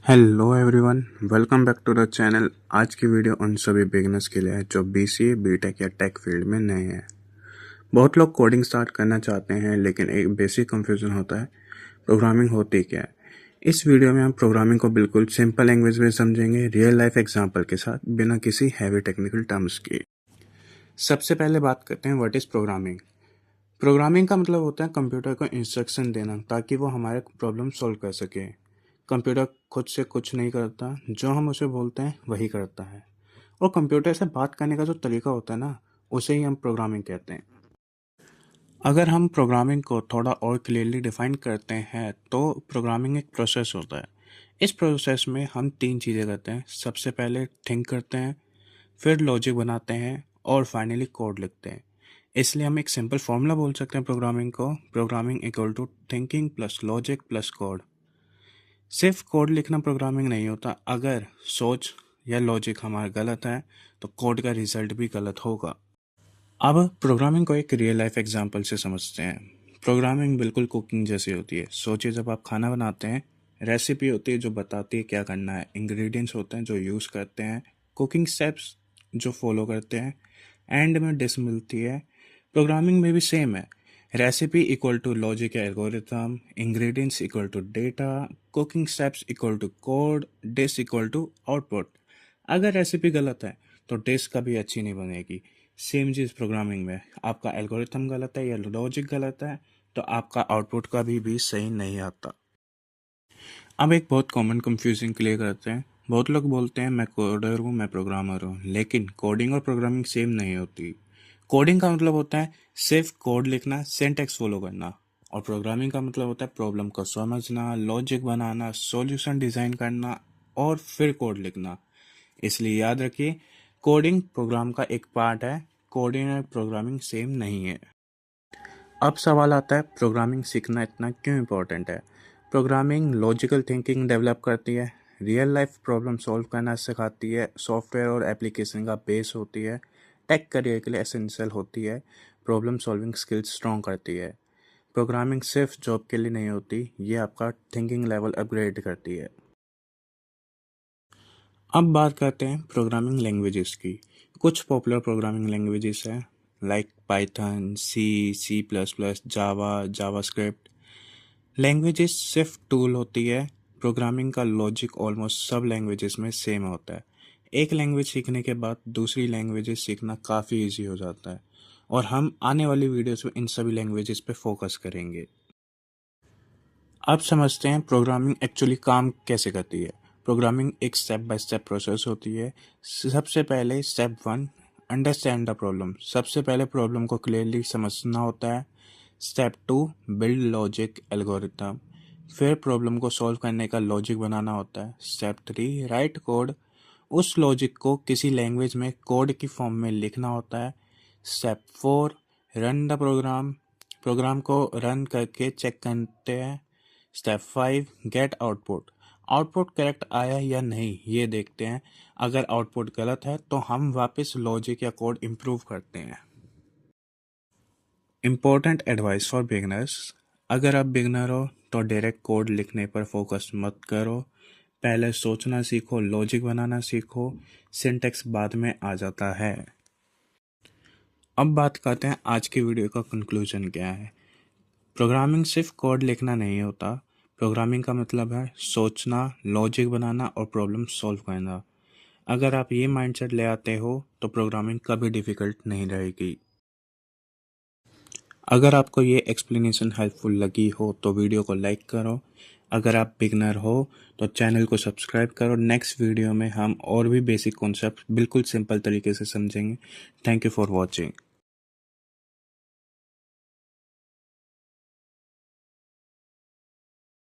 Hello everyone, welcome back to the channel. आज की video उन सभी बिगनर्स के लिए है जो बीसीए, बीटेक या टेक फील्ड में नए हैं। बहुत लोग कोडिंग स्टार्ट करना चाहते हैं, लेकिन एक बेसिक कंफ्यूजन होता है, प्रोग्रामिंग होती क्या है। इस वीडियो में हम प्रोग्रामिंग को बिल्कुल सिंपल लैंग्वेज में समझेंगे, रियल लाइफ एग्जांपल के साथ, बिना किसी हैवी टेक्निकल टर्म्स के। सबसे पहले बात करते हैं व्हाट इज़ प्रोग्रामिंग। प्रोग्रामिंग का मतलब होता है कंप्यूटर को इंस्ट्रक्शन देना ताकि वो हमारे प्रॉब्लम सॉल्व कर सके। कंप्यूटर खुद से कुछ नहीं करता, जो हम उसे बोलते हैं वही करता है। और कंप्यूटर से बात करने का जो तरीका होता है ना, उसे ही हम प्रोग्रामिंग कहते हैं। अगर हम प्रोग्रामिंग को थोड़ा और क्लियरली डिफाइन करते हैं तो प्रोग्रामिंग एक प्रोसेस होता है। इस प्रोसेस में हम तीन चीज़ें करते हैं। सबसे पहले थिंक करते हैं, फिर लॉजिक बनाते हैं और फाइनली कोड लिखते हैं। इसलिए हम एक सिंपल फॉर्मूला बोल सकते हैं प्रोग्रामिंग को, programming equal to thinking plus logic plus code. सिर्फ कोड लिखना प्रोग्रामिंग नहीं होता। अगर सोच या लॉजिक हमारा गलत है तो कोड का रिजल्ट भी गलत होगा। अब प्रोग्रामिंग को एक रियल लाइफ एग्जांपल से समझते हैं। प्रोग्रामिंग बिल्कुल कुकिंग जैसी होती है। सोचिए, जब आप खाना बनाते हैं, रेसिपी होती है जो बताती है क्या करना है, इंग्रेडिएंट्स होते हैं जो यूज़ करते हैं, कुकिंग स्टेप्स जो फॉलो करते हैं, एंड में डिश मिलती है। प्रोग्रामिंग में भी सेम है। रेसिपी इक्वल टू लॉजिक या algorithm, ingredients equal to data, cooking steps equal to code, dish equal to output. अगर रेसिपी गलत है तो डिश कभी अच्छी नहीं बनेगी। सेम चीज़ प्रोग्रामिंग में, आपका एल्गोरिथम गलत है या लॉजिक गलत है तो आपका आउटपुट कभी भी सही नहीं आता। अब एक बहुत कॉमन कंफ्यूजन क्लियर करते हैं। बहुत लोग बोलते हैं मैं कोडर हूँ, मैं प्रोग्रामर हूँ, लेकिन कोडिंग और प्रोग्रामिंग सेम नहीं होती। कोडिंग का मतलब होता है सिर्फ कोड लिखना, सिंटैक्स फॉलो करना, और प्रोग्रामिंग का मतलब होता है प्रॉब्लम को समझना, लॉजिक बनाना, सॉल्यूशन डिज़ाइन करना और फिर कोड लिखना। इसलिए याद रखिए, कोडिंग प्रोग्राम का एक पार्ट है, कोडिंग और प्रोग्रामिंग सेम नहीं है। अब सवाल आता है, प्रोग्रामिंग सीखना इतना क्यों इम्पोर्टेंट है। प्रोग्रामिंग लॉजिकल थिंकिंग डेवलप करती है, रियल लाइफ प्रॉब्लम सॉल्व करना सिखाती है, सॉफ्टवेयर और एप्लीकेशन का बेस होती है, टेक करियर के लिए एसेंशियल होती है, प्रॉब्लम सॉल्विंग स्किल्स स्ट्रॉन्ग करती है। प्रोग्रामिंग सिर्फ जॉब के लिए नहीं होती, ये आपका थिंकिंग लेवल अपग्रेड करती है। अब बात करते हैं प्रोग्रामिंग लैंग्वेजेस की। कुछ पॉपुलर प्रोग्रामिंग लैंग्वेजेस हैं like Python, C plus plus, Java, JavaScript. Languages सिर्फ टूल होती है। प्रोग्रामिंग का लॉजिक ऑलमोस्ट सब लैंग्वेजेस में सेम होता है। एक लैंग्वेज सीखने के बाद दूसरी लैंग्वेजेस सीखना काफ़ी इजी हो जाता है, और हम आने वाली वीडियोस में इन सभी लैंग्वेजेस पे फोकस करेंगे। अब समझते हैं प्रोग्रामिंग एक्चुअली काम कैसे करती है। प्रोग्रामिंग एक स्टेप बाय स्टेप प्रोसेस होती है। सबसे पहले step one, understand the problem. सबसे पहले प्रॉब्लम को क्लियरली समझना होता है। Step two, build logic algorithm. फिर प्रॉब्लम को सॉल्व करने का लॉजिक बनाना होता है। Step three, write code. उस लॉजिक को किसी लैंग्वेज में कोड की फॉर्म में लिखना होता है। Step four, run the program. Program को रन करके चेक करते हैं। Step five, get output. Output correct आया या नहीं ये देखते हैं। अगर आउटपुट गलत है तो हम वापस लॉजिक या कोड इम्प्रूव करते हैं। Important advice for beginners. अगर आप बिगनर हो तो डायरेक्ट कोड लिखने पर फोकस मत करो। पहले सोचना सीखो, लॉजिक बनाना सीखो, सिंटैक्स बाद में आ जाता है। अब बात करते हैं आज की वीडियो का कंक्लूजन क्या है। प्रोग्रामिंग सिर्फ कोड लिखना नहीं होता। प्रोग्रामिंग का मतलब है सोचना, लॉजिक बनाना और प्रॉब्लम सॉल्व करना। अगर आप ये माइंडसेट ले आते हो तो प्रोग्रामिंग कभी डिफ़िकल्ट नहीं रहेगी। अगर आपको ये एक्सप्लेनेशन हेल्पफुल लगी हो तो वीडियो को लाइक करो। अगर आप बिगनर हो तो चैनल को सब्सक्राइब करो। नेक्स्ट वीडियो में हम और भी बेसिक कॉन्सेप्ट बिल्कुल सिंपल तरीके से समझेंगे। Thank you for watching.